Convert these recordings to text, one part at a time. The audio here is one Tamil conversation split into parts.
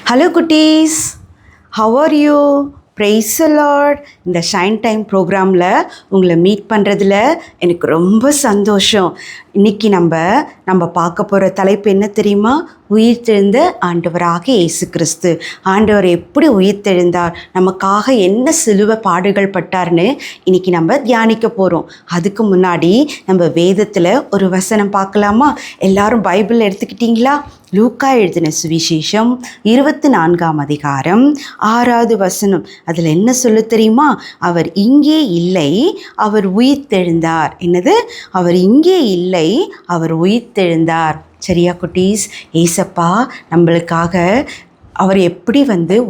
ஹலோ குட்டீஸ், how are you? Praise the Lord. இந்த ஷைன் டைம் ப்ரோக்ராமில் உங்களை மீட் பண்ணுறதுல எனக்கு ரொம்ப சந்தோஷம். இன்றைக்கி நம்ம பார்க்க போகிற தலைப்பு என்ன தெரியுமா? உயிர்த்தெழுந்த ஆண்டவராக இயேசு கிறிஸ்து. ஆண்டவர் எப்படி உயிர்த்தெழுந்தார், நமக்காக என்ன சிலுவை பாடுகள் பட்டார்னு இன்றைக்கி நம்ம தியானிக்க போகிறோம். அதுக்கு முன்னாடி நம்ம வேதத்தில் ஒரு வசனம் பார்க்கலாமா? எல்லாரும் பைபிள் எடுத்துக்கிட்டிங்களா? லூக்கா எழுதின சுவிசேஷம் 24ஆம் அதிகாரம் 6வது வசனம். அதில் என்ன சொல்ல தெரியுமா? அவர் இங்கே இல்லை, அவர் உயிர்த்தெழுந்தார். என்னது? அவர் இங்கே இல்லை, அவர் உயிர்த்தெழுந்தார். சரியா குட்டீஸ்? ஏசப்பா நம்மளுக்காக அவர் எப்படி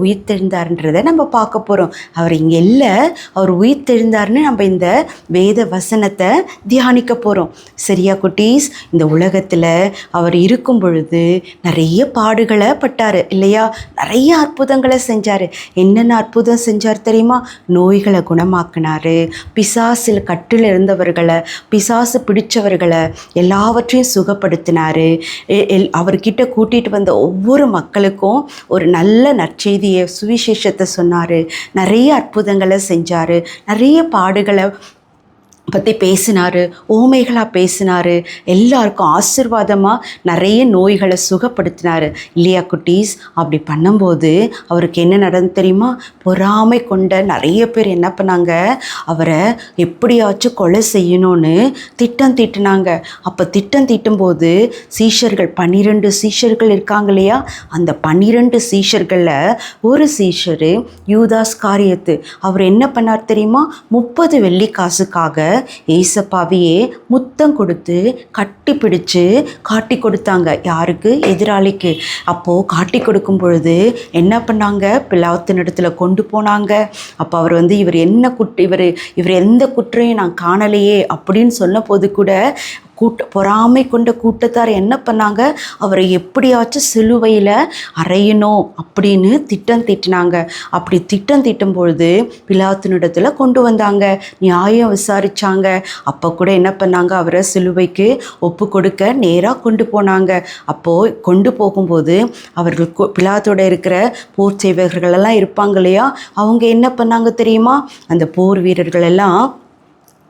உயிர்த்தெழுந்தார்ன்றதை நம்ம பார்க்க போகிறோம். அவர் இங்கே இல்லை, அவர் உயிர்த்தெழுந்தார்னு நம்ம இந்த வேத வசனத்தை தியானிக்க போகிறோம். சரியா குட்டீஸ்? இந்த உலகத்தில் அவர் இருக்கும் பொழுது நிறைய பாடுகளை பட்டார் இல்லையா? நிறைய அற்புதங்களை செஞ்சார். என்னென்ன அற்புதம் செஞ்சார் தெரியுமா? நோய்களை குணமாக்கினார், பிசாசில் கட்டில் இருந்தவர்களை, பிசாசு பிடிச்சவர்களை எல்லாவற்றையும் சுகப்படுத்தினார். அவர்கிட்ட கூட்டிகிட்டு வந்த ஒவ்வொரு மக்களுக்கும் ஒரு நல்ல நற்செய்தியை, சுவிசேஷத்தை சொன்னார். நிறைய அற்புதங்களை செஞ்சார். நிறைய பாடுகளை பற்றி பேசினார், ஓமைகளாக பேசினார். எல்லாருக்கும் ஆசீர்வாதமாக நிறைய நோய்களை சுகப்படுத்தினார் இல்லையா குட்டீஸ்? அப்படி பண்ணும்போது அவருக்கு என்ன நடந்து தெரியுமா? பொறாமை கொண்ட நிறைய பேர் என்ன பண்ணாங்க? அவரை எப்படியாச்சும் கொலை செய்யணும்னு திட்டம் தீட்டினாங்க. அப்போ திட்டம் தீட்டும்போது சீஷர்கள் 12 சீஷர்கள் இருக்காங்க இல்லையா? அந்த 12 சீஷர்களில் ஒரு சீஷர் யூதாஸ் காரியத்து. அவர் என்ன பண்ணார் தெரியுமா? 30 வெள்ளி காசுக்காக ஏசப்பாவையே முத்தம் கொடுத்து கட்டி பிடிச்சு காட்டி கொடுத்தாங்க. யாருக்கு? எதிராளிக்கு. அப்போது காட்டி கொடுக்கும் பொழுது என்ன பண்ணாங்க? பிலாத்தின் இடத்துல கொண்டு போனாங்க. அப்போ அவர் இவர் என்ன இவர் எந்த குற்றையும் நான் காணலையே அப்படின்னு சொன்ன போது கூட பொறாமை கொண்ட கூட்டத்தார் என்ன பண்ணாங்க? அவரை எப்படியாச்சும் சிலுவையில் அறையணும் அப்படின்னு திட்டம் தீட்டினாங்க. அப்படி திட்டம் தீட்டும் பொழுது பிலாத்தினிடத்தில் கொண்டு வந்தாங்க, நியாயம் விசாரித்தாங்க. அப்போ கூட என்ன பண்ணாங்க? அவரை சிலுவைக்கு ஒப்பு கொடுக்க நேராக கொண்டு போனாங்க. அப்போது கொண்டு போகும்போது அவர்கள் பிலாத்தோட இருக்கிற போர் சேவகர்களெல்லாம் இருப்பாங்க இல்லையா? அவங்க என்ன பண்ணாங்க தெரியுமா? அந்த போர் வீரர்கள் எல்லாம்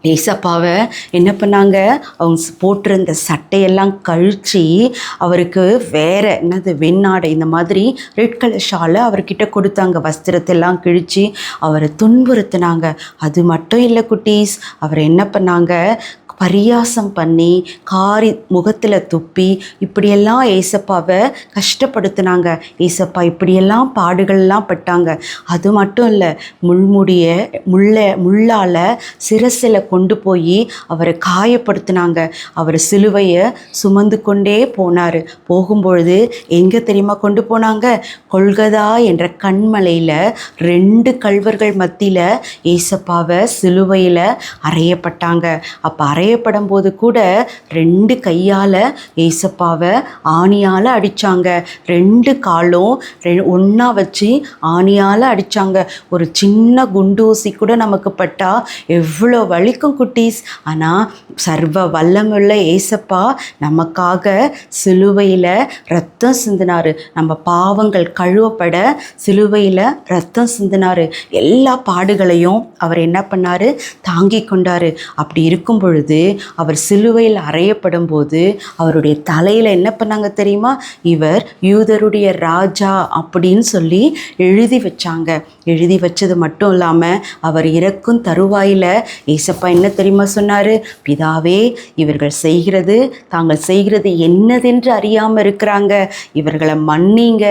ஏசப்பாவை என்ன பண்ணாங்க? அவங்க போட்டிருந்த சட்டையெல்லாம் கழித்து அவருக்கு வேறு வெண்ணாடை, இந்த மாதிரி ரெட் கலர் ஷாலை அவர்கிட்ட கொடுத்தாங்க. வஸ்திரத்தெல்லாம் கிழித்து அவரை துன்புறுத்தினாங்க. அது மட்டும் இல்லை குட்டீஸ், அவர் என்ன பண்ணாங்க? பரியாசம் பண்ணி காரி முகத்தில் துப்பி இப்படியெல்லாம் ஏசப்பாவை கஷ்டப்படுத்தினாங்க. ஏசப்பா இப்படியெல்லாம் பாடுகள்லாம் பட்டாங்க. அது மட்டும் இல்லை, முள்ளால் சிரசில் கொண்டு போய் அவரை காயப்படுத்தினாங்க. அவர் சிலுவையை சுமந்து கொண்டே போனார். போகும்பொழுது எங்கே தெரியுமா கொண்டு போனாங்க? கொல்கதா என்ற கண்மலையில் 2 கள்வர்கள் மத்தியில் ஏசப்பாவை சிலுவையில் அறையப்பட்டாங்க. அப்போ அறையப்படும் போது கூட 2 கையால் ஏசப்பாவை ஆணியால் அடித்தாங்க. 2 காலும் ஒன்றா வச்சு ஆணியால் அடித்தாங்க. ஒரு சின்ன குண்டூசி கூட நமக்கு பட்டால் எவ்வளோ வலிக்கும் குட்டீஸ். ஆனால் சர்வ வல்லமுள்ள ஏசப்பா நமக்காக சிலுவையில் ரத்தம் சிந்தினார். நம்ம பாவங்கள் கழுவப்பட சிலுவையில் ரத்தம் சிந்தினார். எல்லா பாடுகளையும் அவர் என்ன பண்ணார்? தாங்கி கொண்டார். அப்படி இருக்கும் பொழுது அவர் சிலுவையில் அறையப்படும் போது அவருடைய தலையில் என்ன பண்ணாங்க தெரியுமா? இவர் யூதருடைய ராஜா அப்படின்னு சொல்லி எழுதி வச்சாங்க. எழுதி வச்சது மட்டும் இல்லாமல் அவர் இறக்கும் தருவாயில் ஏசப்பா என்ன தெரியுமா சொன்னார்? பிதாவே, இவர்கள் தாங்கள் செய்கிறது என்னதென்று அறியாமல் இருக்கிறாங்க, இவர்களை மன்னிங்க.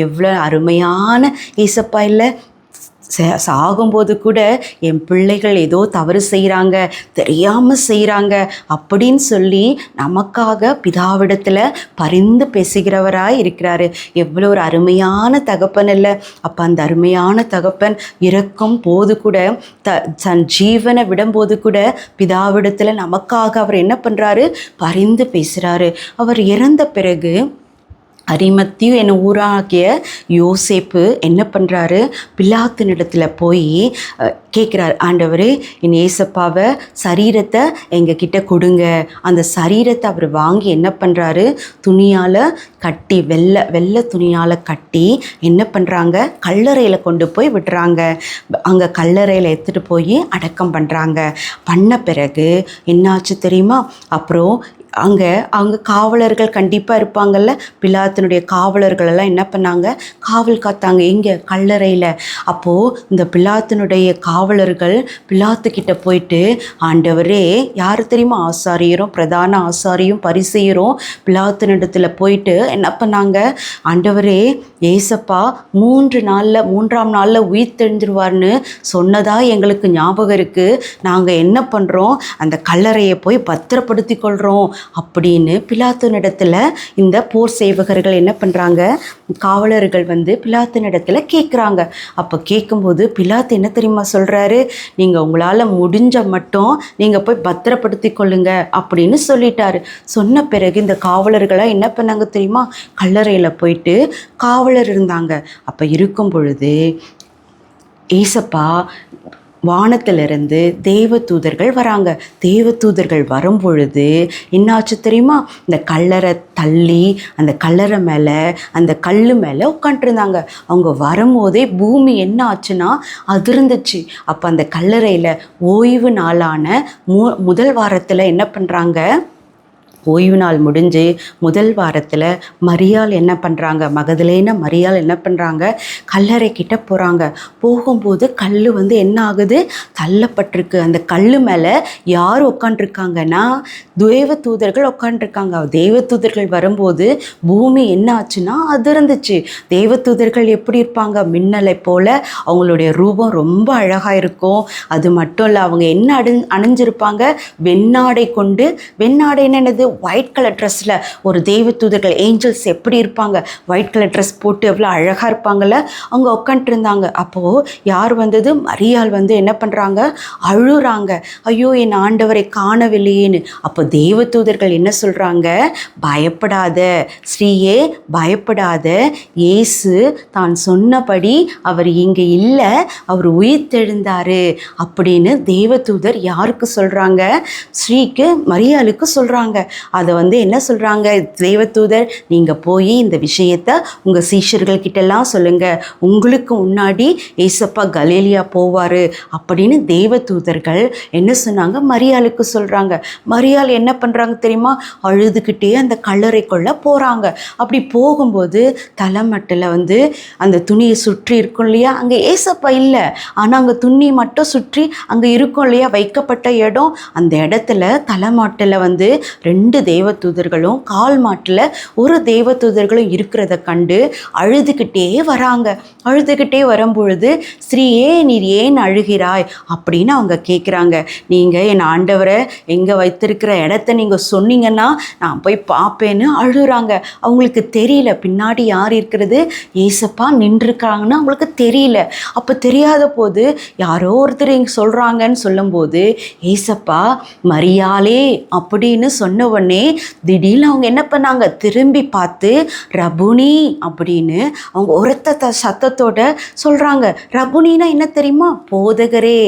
எவ்வளோ அருமையான ஏசப்பா இல்லை? சாகும்போது கூட என் பிள்ளைகள் ஏதோ தவறு செய்கிறாங்க, தெரியாமல் செய்கிறாங்க அப்படின்னு சொல்லி நமக்காக பிதாவிடத்தில் பரிந்து பேசுகிறவராய் இருக்கிறாரு. எவ்வளோ ஒரு அருமையான தகப்பன் இல்லை? அப்போ அந்த அருமையான தகப்பன் இறக்கும் போது கூட தன் ஜீவனை விடும்போது கூட பிதாவிடத்தில் நமக்காக அவர் என்ன பண்ணுறாரு? பரிந்து பேசுகிறாரு. அவர் இறந்த பிறகு அரிமத்தியு என்னை ஊராகிய யோசேப்பு என்ன பண்ணுறாரு, பிலாத்தினிடத்தில் போய் கேட்குறாரு, ஆண்டவரே என் ஏசப்பாவை சரீரத்தை எங்ககிட்ட கொடுங்க. அந்த சரீரத்தை அவர் வாங்கி என்ன பண்ணுறாரு, துணியால் கட்டி வெள்ளை துணியால் கட்டி என்ன பண்ணுறாங்க, கல்லறையில் கொண்டு போய் விடுறாங்க. அங்கே கல்லறையில் எடுத்துகிட்டு போய் அடக்கம் பண்ணுறாங்க. பண்ண பிறகு என்னாச்சு தெரியுமா, அப்புறம் அங்கே காவலர்கள் கண்டிப்பாக இருப்பாங்கள்ல, பிலாத்தினுடைய காவலர்கள் எல்லாம் என்ன பண்ணாங்க, காவல் காத்தாங்க இங்கே கல்லறையில். அப்போது இந்த பிலாத்தினுடைய காவலர்கள் பிலாத்துக்கிட்ட போயிட்டு, ஆண்டவரே, யார் தெரியுமா, ஆசாரியரும் பிரதான ஆசாரியும் பரிசேயரும் பிலாத்தினிடத்தில் போயிட்டு என்ன பண்ணாங்க, ஆண்டவரே ஏசப்பா 3ஆம் நாளில் உயிர் தெழுந்துருவார்னு சொன்னதா எங்களுக்கு ஞாபகம் இருக்குது. நாங்கள் என்ன பண்ணுறோம், அந்த கல்லறையை போய் பத்திரப்படுத்தி கொள்கிறோம் அப்படின்னு பிலாத்தினிடத்தில் இந்த போர் சேவகர்கள் என்ன பண்ணுறாங்க, காவலர்கள் பிலாத்தினிடத்தில் கேட்குறாங்க. அப்போ கேட்கும்போது பிலாத்து என்ன தெரியுமா சொல்கிறாரு, நீங்கள் உங்களால் முடிஞ்ச மட்டும் நீங்கள் போய் பத்திரப்படுத்தி கொள்ளுங்க அப்படின்னு சொல்லிட்டாரு. சொன்ன பிறகு இந்த காவலர்களை என்ன பண்ணாங்க தெரியுமா, கல்லறையில் போயிட்டு காவலர் இருந்தாங்க. அப்போ இருக்கும் பொழுது ஏசப்பா வானத்திலிருந்து தேவ தூதர்கள் வராங்க. தேவ தூதர்கள் வரும் பொழுது என்னாச்சு தெரியுமா, இந்த கல்லறை தள்ளி அந்த கல்லறை மேலே அந்த கல் மேலே உட்காந்துருந்தாங்க. அவங்க வரும்போதே பூமி என்ன ஆச்சுன்னா அதிர்ந்துச்சு. அப்போ அந்த கல்லறையில் ஓய்வு நாளான முதல் வாரத்தில் என்ன பண்ணுறாங்க, ஓய்வு நாள் முடிஞ்சு முதல் வாரத்தில் மரியாள் என்ன பண்ணுறாங்க, மகதலேன மரியாள் என்ன பண்ணுறாங்க, கல்லறை கிட்ட போகிறாங்க. போகும்போது கல் என்ன ஆகுது, தள்ளப்பட்டிருக்கு. அந்த கல் மேலே யார் உட்காண்ட்ருக்காங்கன்னா தேவ தூதர்கள் உட்காண்ட்ருக்காங்க. தேவ தூதர்கள் வரும்போது பூமி என்ன ஆச்சுன்னா அதிர்ந்துச்சு. தேவ தூதர்கள் எப்படி இருப்பாங்க, மின்னலை போல். அவங்களுடைய ரூபம் ரொம்ப அழகாக இருக்கும். அது மட்டும் இல்லை, அவங்க என்ன அணிஞ்சிருப்பாங்க, வெண்ணாடை கொண்டு, வெண்ணாடை என்னது, ஒயிட் கலர் ட்ரெஸ்ஸில் ஒரு தெய்வ தூதர்கள் ஏஞ்சல்ஸ் எப்படி இருப்பாங்க, ஒயிட் கலர் ட்ரெஸ் போட்டு எவ்வளோ அழகாக இருப்பாங்கள்ல, அவங்க உட்காந்துருந்தாங்க. அப்போது யார் வந்தது, மரியாள் என்ன பண்ணுறாங்க, அழுறாங்க, ஐயோ என் ஆண்டவரை காணவில்லையேன்னு. அப்போ தெய்வ தூதர்கள் என்ன சொல்கிறாங்க, பயப்படாத ஸ்ரீயே, பயப்படாத, இயேசு தான் சொன்னபடி அவர் இங்கே இல்லை, அவர் உயிர்த்தெழுந்தார் அப்படின்னு தெய்வ தூதர் யாருக்கு சொல்கிறாங்க, ஸ்ரீக்கு மரியாளுக்கு சொல்கிறாங்க. அதை என்ன சொல்கிறாங்க, தேவதூதர் நீங்கள் போய் இந்த விஷயத்தை உங்கள் சீஷர்கள் கிட்டலாம் சொல்லுங்கள், உங்களுக்கு முன்னாடி ஏசப்பா கலிலேயா போவார் அப்படின்னு தேவதூதர்கள் என்ன சொன்னாங்க, மரியாளுக்கு சொல்கிறாங்க. மரியாள் என்ன பண்ணுறாங்க தெரியுமா, அழுதுகிட்டே அந்த கல்லறைக்குள்ளே போகிறாங்க. அப்படி போகும்போது தலைமட்டில் அந்த துணியை சுற்றி இருக்கும் இல்லையா, அங்கே ஏசப்பா இல்லை, ஆனால் அங்கே துணி மட்டும் சுற்றி அங்கே இருக்கும் இல்லையா வைக்கப்பட்ட இடம், அந்த இடத்துல தலைமாட்டில் 2 தேவ தூதர்களும் கால் மாட்டில் ஒரு தேவ தூதர்களும் இருக்கிறத கண்டு அழுதுகிட்டே வராங்க. அழுதுகிட்டே வரும்பொழுது, ஸ்ரீயே நீர் ஏன் அழுகிறாய் அப்படின்னு அவங்க கேட்குறாங்க. நீங்கள் என் ஆண்டவரை எங்கே வைத்திருக்கிற இடத்த நீங்கள் சொன்னீங்கன்னா நான் போய் பார்ப்பேன்னு அழுகிறாங்க. அவங்களுக்கு தெரியல பின்னாடி யார் இருக்கிறது, ஏசப்பா நின்றுருக்காங்கன்னு அவங்களுக்கு தெரியல. அப்போ தெரியாத போது யாரோ ஒருத்தர் இங்கே சொல்கிறாங்கன்னு சொல்லும்போது, ஏசப்பா மரியாளே அப்படின்னு சொன்ன உடனே திடீர்னு அவங்க என்ன பண்ணாங்க, திரும்பி பார்த்து ரபுனி அப்படின்னு அவங்க உரத்த சத்தத்தோட சொல்கிறாங்க. ரபுனின்னா என்ன தெரியுமா, போதகரே.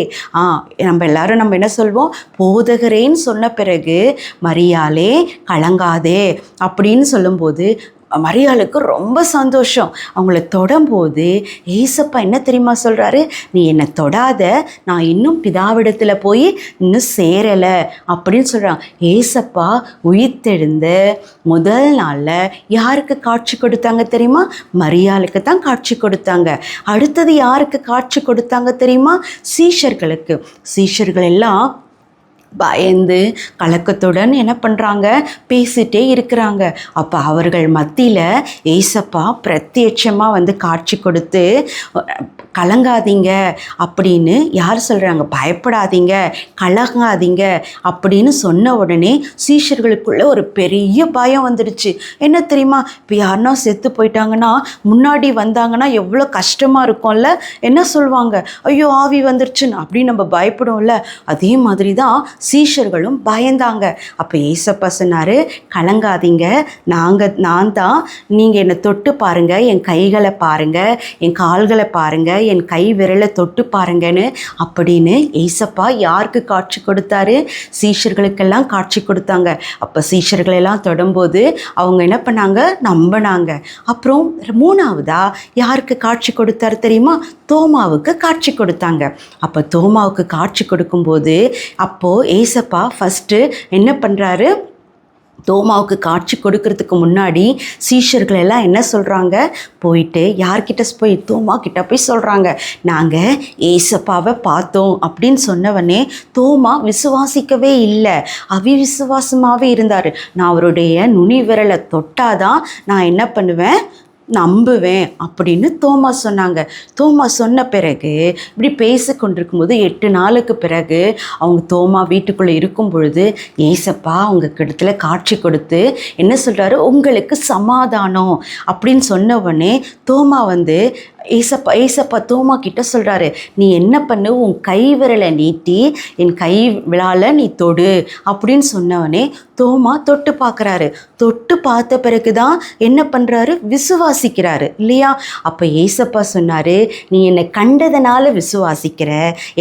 நம்ம எல்லாரும் என்ன சொல்வோம், போதகரேன்னு சொன்ன பிறகு மரியாளே கலங்காதே அப்படின்னு சொல்லும்போது மரியாளுக்கு ரொம்ப சந்தோஷம். அவங்கள தொடும்போது ஏசப்பா என்ன தெரியுமா சொல்கிறாரு, நீ என்னை தொடாத, நான் இன்னும் பிதாவிடத்தில் போய் இன்னும் சேரலை அப்படின்னு சொல்கிறாங்க. ஏசப்பா உயிர்த்தெழுந்த முதல் நாளில் யாருக்கு காட்சி கொடுத்தாங்க தெரியுமா, மரியாளுக்கு தான் காட்சி கொடுத்தாங்க. அடுத்தது யாருக்கு காட்சி கொடுத்தாங்க தெரியுமா, சீஷர்களுக்கு. சீஷர்கள் எல்லாம் பயந்து கலக்கத்துடன் என்ன பண்ணுறாங்க, பேசிகிட்டே இருக்கிறாங்க. அப்போ அவர்கள் மத்தியில் ஏசப்பா பிரத்யட்சமாக காட்சி கொடுத்து கலங்காதீங்க அப்படின்னு யார் சொல்கிறாங்க? பயப்படாதீங்க, கலங்காதீங்க அப்படின்னு சொன்ன உடனே சீஷர்களுக்குள்ள ஒரு பெரிய பயம் வந்துடுச்சு. என்ன தெரியுமா? இப்போ யாருன்னா செத்து போயிட்டாங்கன்னா முன்னாடி வந்தாங்கன்னா எவ்வளோ கஷ்டமாக இருக்கும்ல. என்ன சொல்லுவாங்க? ஐயோ ஆவி வந்துருச்சுன்னு அப்படின்னு நம்ம பயப்படும்ல. அதே மாதிரி தான் சீஷர்களும் பயந்தாங்க. அப்போ ஏசப்பா சொன்னார், கலங்காதீங்க, நான் தான், நீங்கள் என்னை தொட்டு பாருங்கள், என் கைகளை பாருங்கள், என் கால்களை பாருங்கள், என் கை விரலை தொட்டு பாருங்கன்னு அப்படின்னு ஏசப்பா யாருக்கு காட்சி கொடுத்தாரு? சீஷர்களுக்கெல்லாம் காட்சி கொடுத்தாங்க. அப்போ சீஷர்களெல்லாம் தொடும்போது அவங்க என்ன பண்ணாங்க? நம்பினாங்க. அப்புறம் மூணாவதா யாருக்கு காட்சி கொடுத்தாரு தெரியுமா? தோமாவுக்கு காட்சி கொடுத்தாங்க. அப்போ தோமாவுக்கு காட்சி கொடுக்கும்போது அப்போது ஏசப்பா ஃபஸ்ட்டு என்ன பண்ணுறாரு? தோமாவுக்கு காட்சி கொடுக்கறதுக்கு முன்னாடி சீஷர்கள் எல்லாம் என்ன சொல்கிறாங்க? போயிட்டு யார்கிட்ட போய்? தோமா கிட்ட போய் சொல்கிறாங்க, நாங்கள் ஏசப்பாவை பார்த்தோம் அப்படின்னு சொன்னவனே தோமா விசுவாசிக்கவே இல்லை, அவிவிசுவாசமாகவே இருந்தார். நான் அவருடைய நுனி விரலை தொட்டாதான் நான் என்ன பண்ணுவேன்? நம்புவேன் அப்படின்னு தோமா சொன்னாங்க. தோமா சொன்ன பிறகு இப்படி பேசி கொண்டிருக்கும்போது 8 நாளுக்கு பிறகு அவங்க தோமா வீட்டுக்குள்ளே இருக்கும் பொழுது ஏசப்பா அவங்க இடத்துல காட்சி கொடுத்து என்ன சொல்கிறாரு? உங்களுக்கு சமாதானம் அப்படின்னு சொன்ன உடனே தோமா வந்து ஏசப்பா தோமா கிட்ட சொல்கிறாரு, நீ என்ன பண்ணு? உன் கை விரலை நீட்டி என் கை விழால நீ தொடு அப்படின்னு சொன்னவனே தோமா தொட்டு பார்க்குறாரு. தொட்டு பார்த்த பிறகு தான் என்ன பண்ணுறாரு? விசுவாசிக்கிறாரு இல்லையா? அப்போ ஏசப்பா சொன்னார், நீ என்னை கண்டதனால விசுவாசிக்கிற,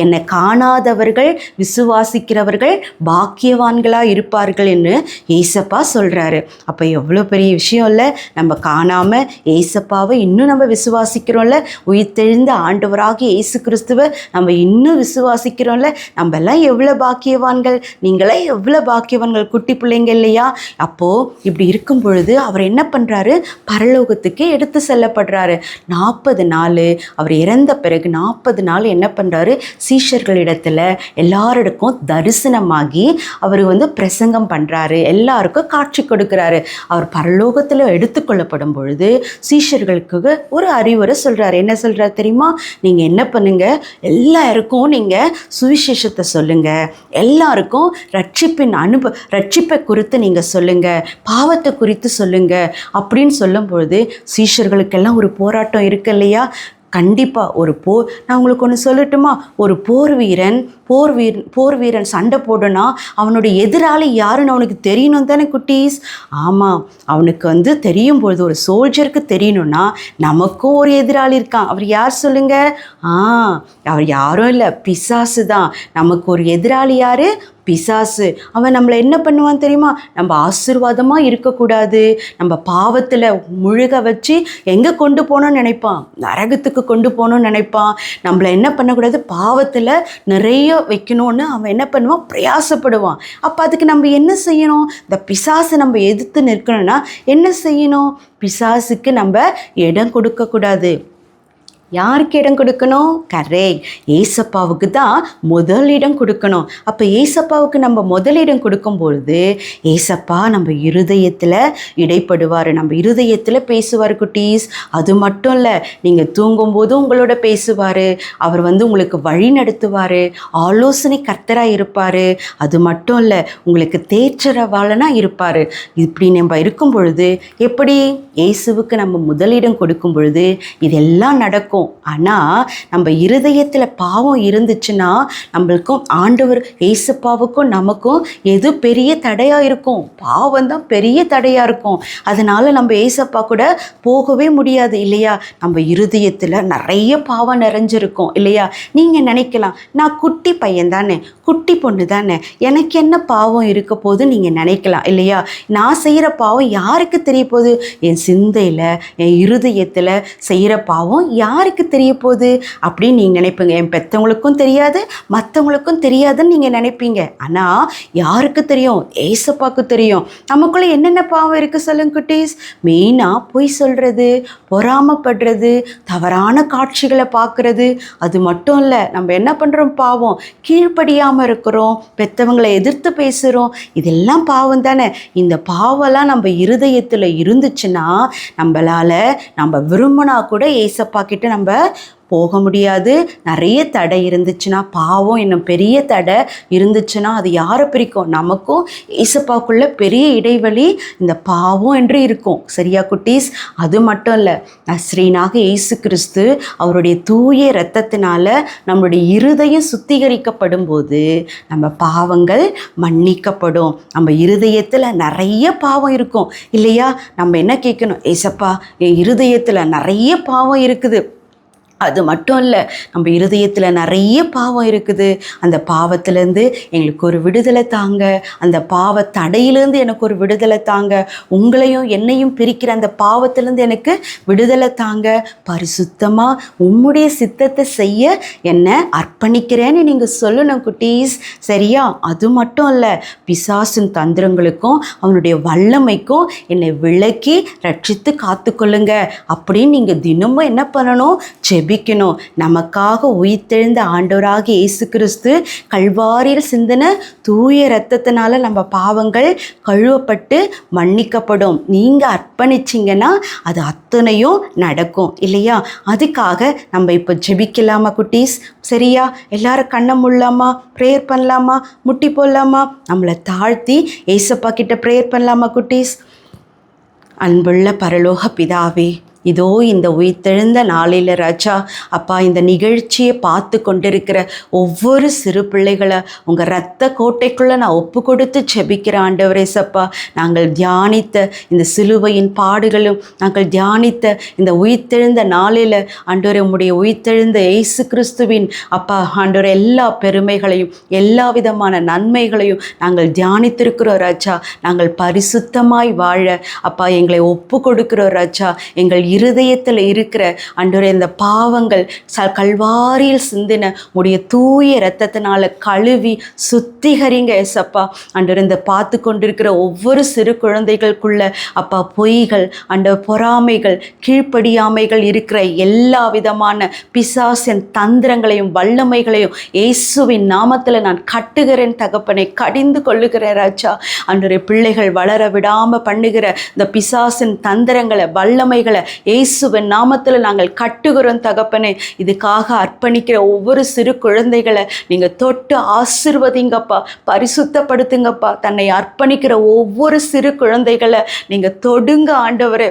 என்னை காணாதவர்கள் விசுவாசிக்கிறவர்கள் பாக்கியவான்களாக இருப்பார்கள் என்று ஏசப்பா சொல்கிறாரு. அப்போ எவ்வளோ பெரிய விஷயம் இல்லை? நம்ம காணாமல் ஏசப்பாவை இன்னும் நம்ம விசுவாசிக்கிறோம்ல. உயிர்த்தெழுந்த ஆண்டவராகிய இயேசு கிறிஸ்துவை நம்ம இன்னும் விசுவாசிக்கிறோம்ல. நம்ம எல்லாம் எவ்வளோ பாக்கியவான்கள், நீங்களே எவ்வளோ பாக்கியவான்கள், குட்டி பிள்ளைங்க இல்லையா? அப்போது இப்படி இருக்கும் பொழுது அவர் என்ன பண்ணுறாரு? பரலோகத்துக்கு எடுத்து செல்லப்படுறாரு. 40 நாள் அவர் இறந்த பிறகு 40 நாள் என்ன பண்ணுறாரு? சீஷர்களிடத்தில் எல்லாரிடக்கும் தரிசனமாகி அவர் வந்து பிரசங்கம் பண்ணுறாரு, எல்லாருக்கும் காட்சி கொடுக்குறாரு. அவர் பரலோகத்தில் எடுத்துக்கொள்ளப்படும் பொழுது சீஷர்களுக்கு ஒரு அறிவுரை சொல்கிறார். என்ன சொல்கிறார் தெரியுமா? நீங்கள் என்ன பண்ணுங்க? எல்லாருக்கும் நீங்கள் சுவிசேஷத்தை சொல்லுங்கள், எல்லாருக்கும் ரட்சிப்பை குறித்து நீங்கள் சொல்லுங்கள், பாவத்தை குறித்து சொல்லுங்கள் அப்படின்னு சொல்லும்பொழுது சீஷர்களுக்கெல்லாம் ஒரு போராட்டம் இருக்கு இல்லையா? கண்டிப்பாக நான் உங்களுக்கு ஒன்று சொல்லட்டுமா? ஒரு போர் வீரன் சண்டை போடனா அவனுடைய எதிராளி யாருன்னு அவனுக்கு தெரியணும் தானே குட்டீஸ்? ஆமாம், அவனுக்கு வந்து தெரியும் பொழுது, ஒரு சோல்ஜருக்கு தெரியணும்னா நமக்கும் ஒரு எதிராளி இருக்கான். அவர் யார் சொல்லுங்க? அவர் யாரும் இல்லை, பிசாசு தான். நமக்கு ஒரு எதிராளி யார்? பிசாசு. அவன் நம்மளை என்ன பண்ணுவான் தெரியுமா? நம்ம ஆசீர்வாதமாக இருக்கக்கூடாது, நம்ம பாவத்தில் முழுக வச்சு எங்கே கொண்டு போகணும்னு நினைப்பான்? நரகத்துக்கு கொண்டு போகணும்னு நினைப்பான். நம்மளை என்ன பண்ணக்கூடாது? பாவத்தில் நிறைய வைக்கணும்னு அவன் என்ன பண்ணுவான்? பிரயாசப்படுவான். அப்போ அதுக்கு நம்ம என்ன செய்யணும்? இந்த பிசாசை நம்ம எதிர்த்து நிற்கணும்னா என்ன செய்யணும்? பிசாசுக்கு நம்ம இடம் கொடுக்கக்கூடாது. யாருக்கு இடம் கொடுக்கணும்? கரெக்ட், ஏசப்பாவுக்கு தான் முதலிடம் கொடுக்கணும். அப்போ ஏசப்பாவுக்கு நம்ம முதலிடம் கொடுக்கும்பொழுது ஏசப்பா நம்ம இருதயத்தில் இடைப்படுவார், நம்ம இருதயத்தில் பேசுவார் குட்டீஸ். அது மட்டும் இல்லை, நீங்கள் தூங்கும்போதும் உங்களோட பேசுவார், அவர் வந்து உங்களுக்கு வழி நடத்துவார், ஆலோசனை கர்த்தராக இருப்பார். அது மட்டும் இல்லை, உங்களுக்கு தேற்றரவாளனாக இருப்பார். இப்படி நம்ம இருக்கும் பொழுது எப்படி இயேசுவுக்கு நம்ம முதலிடம் கொடுக்கும் பொழுது இதெல்லாம் நடக்கும். ஆனால் நம்ம இருதயத்தில் பாவம் இருந்துச்சுன்னா நம்மளுக்கும் ஆண்டவர் ஏசப்பாவுக்கும் நமக்கும் எது பெரிய தடையாக இருக்கும்? பாவம் தான் பெரிய தடையாக இருக்கும். அதனால் நம்ம ஏசப்பா கூட போகவே முடியாது இல்லையா? நம்ம இருதயத்தில் நிறைய பாவம் நிறைஞ்சிருக்கும் இல்லையா? நீங்கள் நினைக்கலாம், நான் குட்டி பையன் தானே, குட்டி பொண்ணு தானே, எனக்கு என்ன பாவம் இருக்க போது நீங்கள் நினைக்கலாம் இல்லையா? நான் செய்கிற பாவம் யாருக்கு தெரிய போகுது? என் சிந்தையில், என் இருதயத்தில் செய்கிற பாவம் யாருக்கு தெரிய போகுது அப்படின்னு நீங்கள் நினைப்பீங்க. என் பெற்றவங்களுக்கும் தெரியாது, மற்றவங்களுக்கும் தெரியாதுன்னு நீங்கள் நினைப்பீங்க. ஆனால் யாருக்கு தெரியும்? ஏசப்பாவுக்கு தெரியும். நமக்குள்ளே என்னென்ன பாவம் இருக்குது சொல்லுங்க குட்டீஸ்? மெயினாக பொய் சொல்கிறது, பொறாமப்படுறது, தவறான காட்சிகளை பார்க்குறது. அது மட்டும் இல்லை, நம்ம என்ன பண்ணுறோம்? பாவம். கீழ்ப்படியாமல் இருக்கிறோம், பெற்றவங்களை எதிர்த்து பேசுகிறோம். இதெல்லாம் பாவம் தானே? இந்த பாவம்லாம் நம்ம இருதயத்தில் இருந்துச்சுன்னா நம்ம விரும்பினா கூட ஏசப்பா கிட்ட நம்ம போக முடியாது. நிறைய தடை இருந்துச்சுன்னா, பாவம் இன்னும் பெரிய தடை இருந்துச்சுன்னா அது யாரை பிரிக்கும்? நமக்கும் ஏசப்பாக்குள்ள பெரிய இடைவெளி இந்த பாவம் என்று இருக்கும். சரியா குட்டீஸ்? அது மட்டும் இல்லை, நஸ்ரீனாக இயேசு கிறிஸ்து அவருடைய தூய இரத்தத்தினால நம்மளுடைய இருதயம் சுத்திகரிக்கப்படும் போது நம்ம பாவங்கள் மன்னிக்கப்படும். நம்ம இருதயத்தில் நிறைய பாவம் இருக்கும் இல்லையா? நம்ம என்ன கேட்கணும்? ஏசப்பா, என் இருதயத்தில் நிறைய பாவம் இருக்குது. அது மட்டும் இல்லை, நம்ம இருதயத்தில் நிறைய பாவம் இருக்குது. அந்த பாவத்திலேருந்து எங்களுக்கு ஒரு விடுதலை தாங்க. அந்த பாவ தடையிலேருந்து எனக்கு ஒரு விடுதலை தாங்க. உங்களையும் என்னையும் பிரிக்கிற அந்த பாவத்திலேருந்து எனக்கு விடுதலை தாங்க. பரிசுத்தமாக உம்முடைய சித்தத்தை செய்ய என்னை அர்ப்பணிக்கிறேன்னு நீங்கள் சொல்லணும் குட்டீஸ். சரியா? அது மட்டும் இல்லை, பிசாசின் தந்திரங்களுக்கும் அவனுடைய வல்லமைக்கும் என்னை விலக்கி ரட்சித்து காத்துக்கொள்ளுங்க அப்படின்னு நீங்கள் தினமும் என்ன பண்ணணும்? ஜெபிக்கணும். நமக்காக உயிர்த்தெழுந்த ஆண்டவராக இயேசு கிறிஸ்து கல்வாரியில் சிந்தின தூய இரத்தத்தினால நம்ம பாவங்கள் கழுவப்பட்டு மன்னிக்கப்படும். நீங்கள் அர்ப்பணிச்சிங்கன்னா அது அத்தனையும் நடக்கும் இல்லையா? அதுக்காக நம்ம இப்போ ஜெபிக்கலாமா குட்டீஸ்? சரியா? எல்லாரும் கண்ணை மூடலாமா? ப்ரேயர் பண்ணலாமா? முட்டி போடலாமா? நம்மளை தாழ்த்தி ஏசப்பா கிட்ட ப்ரேயர் பண்ணலாமா குட்டீஸ்? அன்புள்ள பரலோக பிதாவே, இதோ இந்த உயிர்த்தெழுந்த நாளில் ராஜா அப்பா, இந்த நிகழ்ச்சியை பார்த்து கொண்டிருக்கிற ஒவ்வொரு சிறு பிள்ளைகளை உங்கள் இரத்த கோட்டைக்குள்ளே நான் ஒப்பு கொடுத்து ஜெபிக்கிற ஆண்டவரே சப்பா, நாங்கள் தியானித்த இந்த சிலுவையின் பாடுகளும், நாங்கள் தியானித்த இந்த உயிர்த்தெழுந்த நாளில் ஆண்டவரே உம்முடைய உயிர்த்தெழுந்த இயேசு கிறிஸ்துவின் அப்பா ஆண்டவரே எல்லா பெருமைகளையும் எல்லா விதமான நன்மைகளையும் நாங்கள் தியானித்திருக்கிறோம் ராஜா. நாங்கள் பரிசுத்தமாய் வாழ அப்பா எங்களை ஒப்பு கொடுக்கிறோம் ராஜா. எங்கள் இருதயத்தில் இருக்கிற ஆண்டவரே இந்த பாவங்கள் கல்வாரியில் சிந்தின உடைய தூய இரத்தத்தினால கழுவி சுத்திகரிங்க ஏசப்பா. ஆண்டவரே இந்த பார்த்து கொண்டிருக்கிற ஒவ்வொரு சிறு குழந்தைகளுக்குள்ள அப்பா பொய்கள், ஆண்டவர் பொறாமைகள், கீழ்ப்படியாமைகள் இருக்கிற எல்லா விதமான பிசாசின் தந்திரங்களையும் வல்லமைகளையும் இயேசுவின் நாமத்தில் நான் கட்டுகிறேன் தகப்பனை, கடிந்து கொள்ளுகிறேன் ராஜா. ஆண்டவரே பிள்ளைகள் வளர விடாம பண்ணுகிற இந்த பிசாசின் தந்திரங்களை வல்லமைகளை இயேசுவின் நாமத்தில் நாங்கள் கட்டுகிறோம் தகப்பனே. இதுக்காக அர்ப்பணிக்கிற ஒவ்வொரு சிறு குழந்தைகளை நீங்கள் தொட்டு ஆசீர்வதிங்கப்பா, பரிசுத்தப்படுத்துங்கப்பா. தன்னை அர்ப்பணிக்கிற ஒவ்வொரு சிறு குழந்தைகளை நீங்கள் தொடுங்க ஆண்டவரே.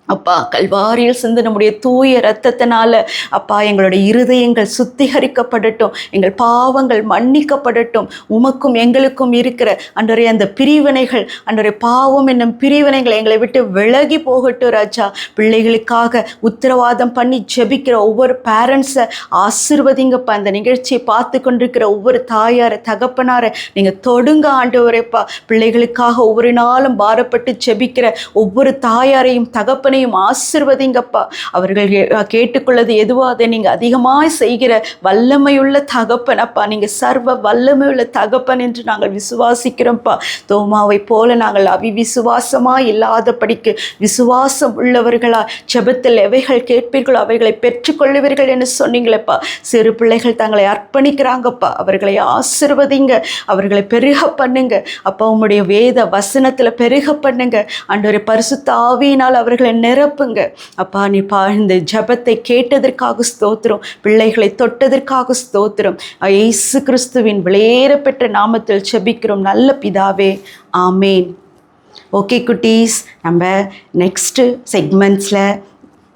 அப்பா கல்வாரியில் சிந்து நம்முடைய தூய இரத்தத்தினால அப்பா எங்களுடைய இருதயங்கள் சுத்திகரிக்கப்படட்டும், எங்கள் பாவங்கள் மன்னிக்கப்படட்டும். உமக்கும் எங்களுக்கும் இருக்கிற அன்றைய அந்த பிரிவினைகள், அன்றைய பாவம் என்னும் பிரிவினைகள் எங்களை விட்டு விலகி போகட்டும் ராஜா. பிள்ளைகளுக்காக உத்தரவாதம் பண்ணி ஜெபிக்கிற ஒவ்வொரு பேரண்ட்ஸை ஆசீர்வதிங்கப்பா. அந்த நிகழ்ச்சியை பார்த்து கொண்டிருக்கிற ஒவ்வொரு தாயாரை தகப்பனாரை நீங்கள் தொடுங்க ஆண்டவரேப்பா. பிள்ளைகளுக்காக ஒவ்வொரு நாளும் பாரப்பட்டு ஜெபிக்கிற ஒவ்வொரு தாயாரையும் தகப்பனையும் ஆசீர்வதிங்கப்பா. அவர்கள் கேட்டுக்கொள்ளது எதுவோ அதை நீங்கள் அதிகமாக செய்கிற வல்லமையுள்ள தகப்பன் அப்பா. நீங்கள் சர்வ வல்லமையுள்ள தகப்பன் என்று நாங்கள் விசுவாசிக்கிறோம்ப்பா. தோமாவை போல நாங்கள் அவிவிசுவாசமாக இல்லாதபடிக்கு விசுவாசம் உள்ளவர்களா ஜெபத்தில் எவைகள் கேட்பீர்களோ அவைகளை பெற்றுக்கொள்ளுவீர்கள் என்று சொன்னீங்களேப்பா. சிறு பிள்ளைகள் தங்களை அர்ப்பணிக்கிறாங்கப்பா, அவர்களை ஆசீர்வதிங்க, அவர்களை பெருக பண்ணுங்க அப்பா. உம்முடைய வேத வசனத்தில் பெருக பண்ணுங்க ஆண்டவரே. பரிசுத்த ஆவியினால் அவர்களை நிரப்புங்க அப்பா. நீ இந்த ஜெபத்தை கேட்டதற்காக ஸ்தோத்திரம், பிள்ளைகளை தொட்டதற்காக ஸ்தோத்திரம். இயேசு கிறிஸ்துவின் விலையேறப்பெற்ற நாமத்தில் ஜெபிக்கிறோம் நல்ல பிதாவே, ஆமேன். ஓகே குட்டீஸ், நம்ம நெக்ஸ்ட்டு செக்மெண்ட்ஸில்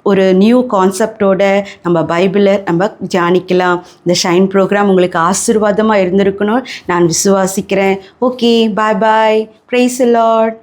ஒரு நியூ கான்செப்டோட நம்ம பைபிளை நம்ம தியானிக்கலாம். இந்த ஷைன் ப்ரோக்ராம் உங்களுக்கு ஆசீர்வாதமாக இருந்திருக்கணும் நான் விசுவாசிக்கிறேன். Okay, bye bye. Praise the Lord.